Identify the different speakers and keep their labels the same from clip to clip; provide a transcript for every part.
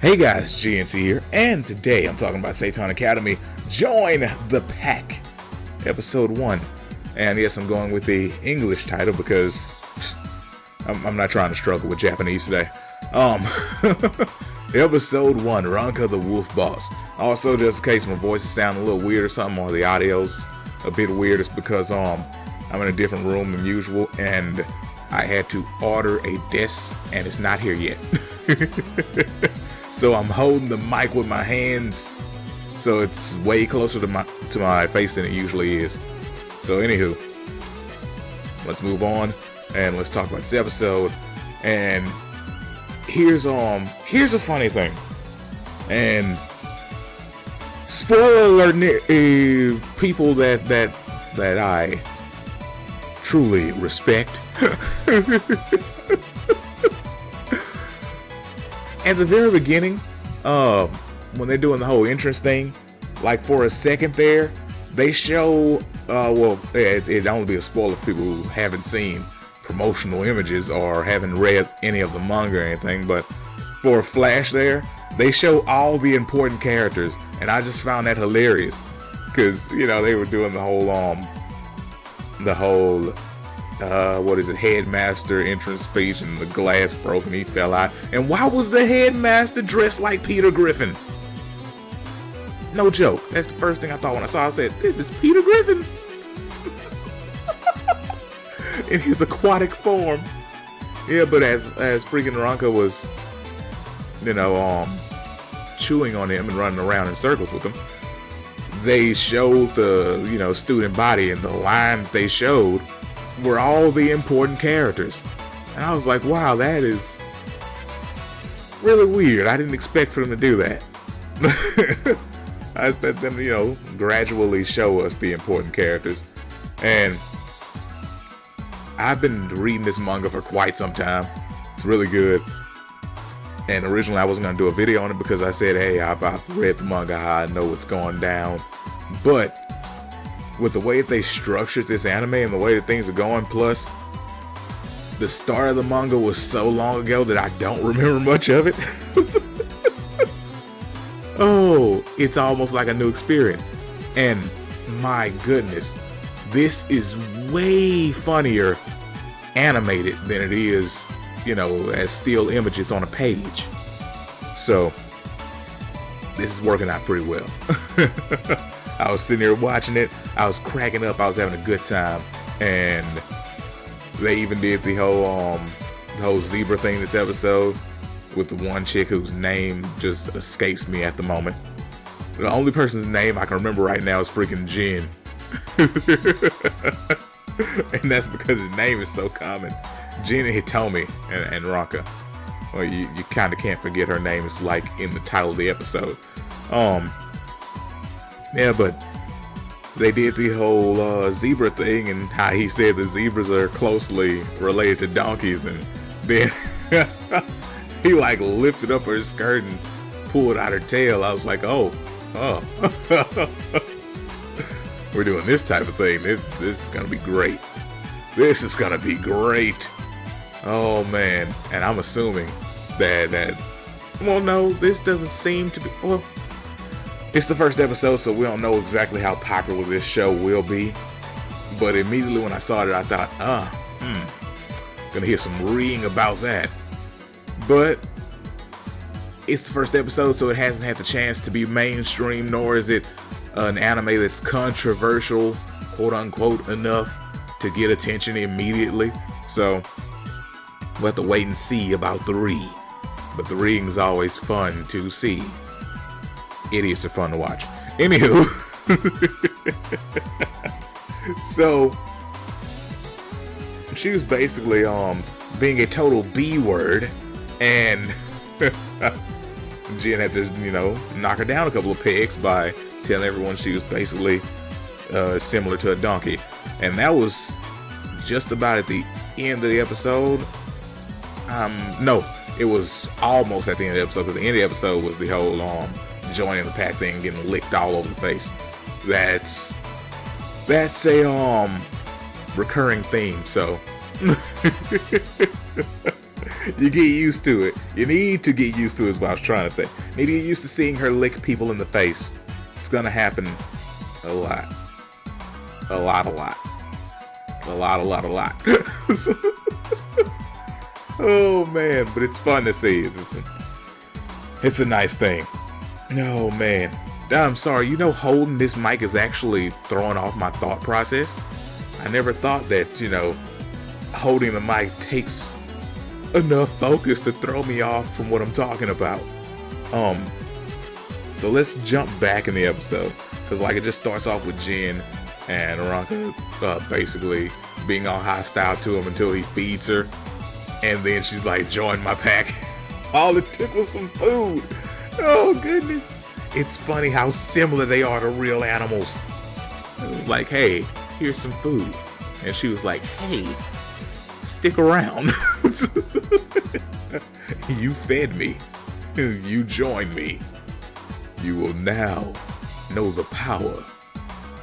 Speaker 1: Hey guys, GNT here, and today I'm talking about Seton Academy, Join the Pack, Episode 1. And yes, I'm going with the English title because I'm not trying to struggle with Japanese today. Episode 1, Ranka the Wolf Boss. Also, just in case my voice is sounding a little weird or something, or the audio's a bit weird, it's because I'm in a different room than usual, and I had to order a desk, and it's not here yet. So I'm holding the mic with my hands, so it's way closer to my face than it usually is. So anywho, let's move on and let's talk about this episode. And here's a funny thing. And spoiler alert, people that I truly respect. At the very beginning, when they're doing the whole entrance thing, like for a second there, they show, it'd only be a spoiler for people who haven't seen promotional images or haven't read any of the manga or anything, but for a flash there, they show all the important characters, and I just found that hilarious, because, you know, they were doing the whole, headmaster entrance speech, and the glass broke and he fell out. And why was the headmaster dressed like Peter Griffin? No joke. That's the first thing I thought when I saw it. I said, this is Peter Griffin. In his aquatic form. Yeah, but as freaking Ranka was, chewing on him and running around in circles with him, they showed the, student body, and the line they showed were all the important characters. And I was like, wow, that is really weird. I didn't expect for them to do that. I expect them to, gradually show us the important characters. And I've been reading this manga for quite some time. It's really good. And originally I wasn't going to do a video on it because I said, hey, I've read the manga, I know what's going down. But with the way that they structured this anime and the way that things are going, plus the start of the manga was so long ago that I don't remember much of it. Oh, it's almost like a new experience. And my goodness, this is way funnier animated than it is, as still images on a page. So this is working out pretty well. I was sitting there watching it, I was cracking up, I was having a good time, and they even did the whole zebra thing this episode with the one chick whose name just escapes me at the moment. The only person's name I can remember right now is freaking Jin. And that's because his name is so common. Jin and Hitomi and Ranka. Well, you kind of can't forget her name. It's like in the title of the episode. Yeah, but they did the whole zebra thing, and how he said the zebras are closely related to donkeys, and then he like lifted up her skirt and pulled out her tail. I was like, oh. We're doing this type of thing. This is gonna be great. This is gonna be great. Oh man. And I'm assuming that well, no, this doesn't seem to be, well, it's the first episode, so we don't know exactly how popular this show will be. But immediately when I saw it, I thought, gonna hear some reading about that. But it's the first episode, so it hasn't had the chance to be mainstream, nor is it an anime that's controversial, quote unquote, enough to get attention immediately. So we'll have to wait and see about the read. But the reading's always fun to see. Idiots are fun to watch. Anywho, so she was basically being a total B word, and Jen had to knock her down a couple of pegs by telling everyone she was basically similar to a donkey. And that was just about at the end of the episode. No, it was almost at the end of the episode, because the end of the episode was the whole joining the pack thing, getting licked all over the face. That's a recurring theme. So You get used to it. You need to get used to it is what I was trying to say. Need to get used to seeing her lick people in the face. It's gonna happen a lot. A lot. Oh man, but it's fun to see. It's a nice thing. No man. I'm sorry, you know, holding this mic is actually throwing off my thought process. I never thought that, you know, holding the mic takes enough focus to throw me off from what I'm talking about. So let's jump back in the episode, because like it just starts off with Jen and Ranka basically being all hostile to him until he feeds her, and then she's like, join my pack. All it took was some food. Oh goodness. It's funny how similar they are to real animals. It was like, hey, here's some food, and she was like, hey, stick around. You fed me. You joined me. You will now know the power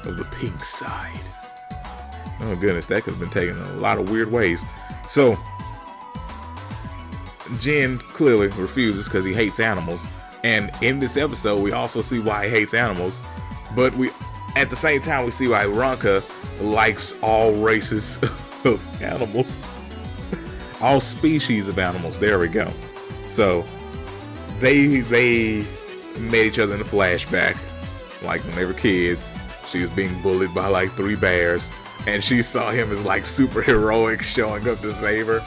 Speaker 1: of the pink side. Oh goodness, that could have been taken in a lot of weird ways. So Jen clearly refuses because he hates animals. And in this episode, we also see why he hates animals. But we, at the same time, we see why Ranka likes all races of animals. All species of animals. There we go. So they met each other in a flashback, like when they were kids. She was being bullied by like 3 bears, and she saw him as like super heroic, showing up to save her.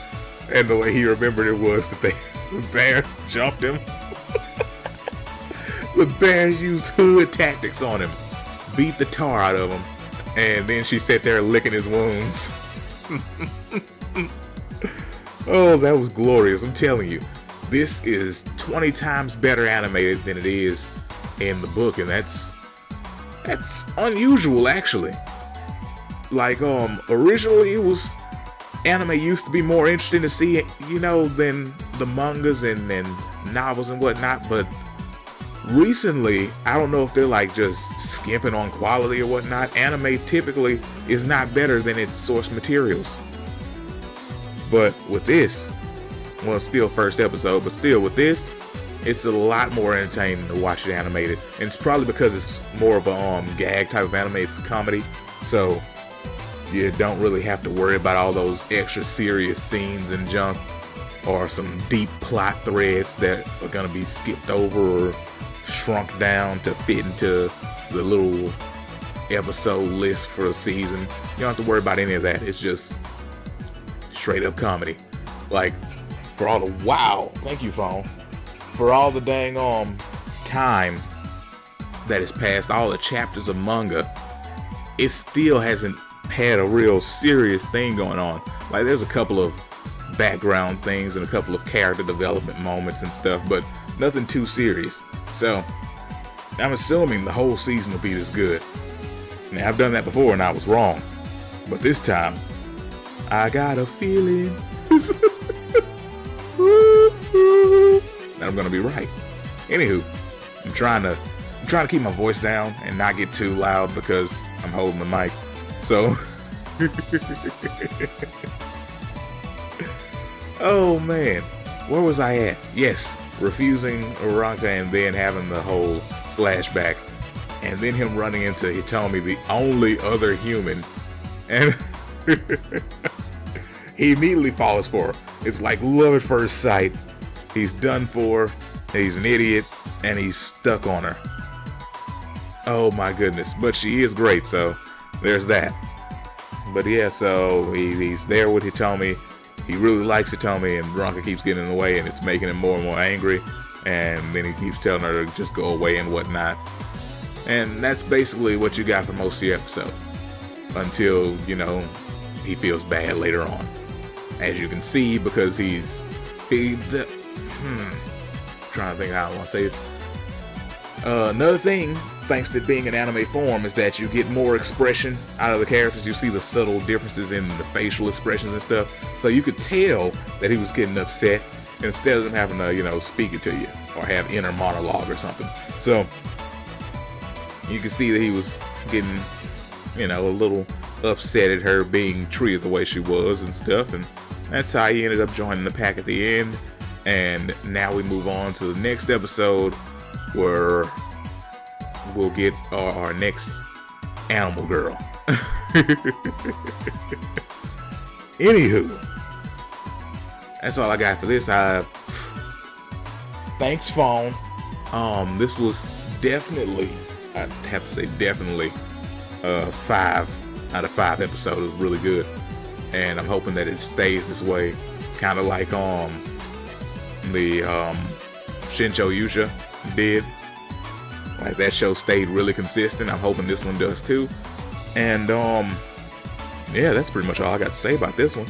Speaker 1: And the way he remembered it was that the bear jumped him. The bears used hood tactics on him, beat the tar out of him, and then she sat there licking his wounds. Oh, that was glorious. I'm telling you, this is 20 times better animated than it is in the book, and that's unusual actually. Like originally it was, anime used to be more interesting to see, you know, than the mangas and novels and whatnot, but recently, I don't know if they're like just skimping on quality or whatnot. Anime typically is not better than its source materials. But with this, well, it's still first episode, but still with this, it's a lot more entertaining to watch it animated. And it's probably because it's more of a gag type of anime. It's a comedy, so you don't really have to worry about all those extra serious scenes and junk, or some deep plot threads that are going to be skipped over or shrunk down to fit into the little episode list for a season. You don't have to worry about any of that. It's just straight up comedy. Like, for all the thank you, phone, for all the dang time that has passed, all the chapters of manga, it still hasn't had a real serious thing going on. Like, there's a couple of background things and a couple of character development moments and stuff, but nothing too serious. So I'm assuming the whole season will be this good. Now, I've done that before and I was wrong, but this time I got a feeling that I'm gonna be right. Anywho, I'm trying to keep my voice down and not get too loud because I'm holding the mic. So oh man, where was I at? Yes, refusing Ranka and then having the whole flashback, and then him running into Hitomi, the only other human, and he immediately falls for her. It's like love at first sight. He's done for, he's an idiot, and he's stuck on her. Oh my goodness, but she is great, so there's that. But yeah, so he's there with Hitomi. He really likes Hitomi, and Ranka keeps getting in the way, and it's making him more and more angry. And then he keeps telling her to just go away and whatnot. And that's basically what you got for most of the episode, until, you know, he feels bad later on, as you can see, because trying to think how I want to say this. Another thing, thanks to being an anime form, is that you get more expression out of the characters. You see the subtle differences in the facial expressions and stuff. So you could tell that he was getting upset instead of them having to, you know, speak it to you or have inner monologue or something. So you can see that he was getting, you know, a little upset at her being treated the way she was and stuff. And That's how he ended up joining the pack at the end. And now we move on to the next episode where we'll get our next animal girl. Anywho, that's all I got for this. Thanks, phone. This was definitely, I have to say definitely, 5 out of 5 episodes. It was really good, and I'm hoping that it stays this way, kind of like the Shincho Yusha did. Like that show stayed really consistent. I'm hoping this one does too. And yeah, that's pretty much all I got to say about this one.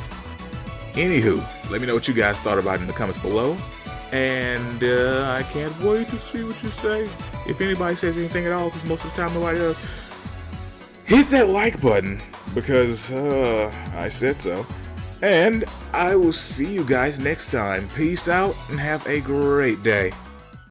Speaker 1: Anywho, let me know what you guys thought about it in the comments below. And I can't wait to see what you say. If anybody says anything at all, because most of the time nobody does, hit that like button, because I said so. And I will see you guys next time. Peace out and have a great day.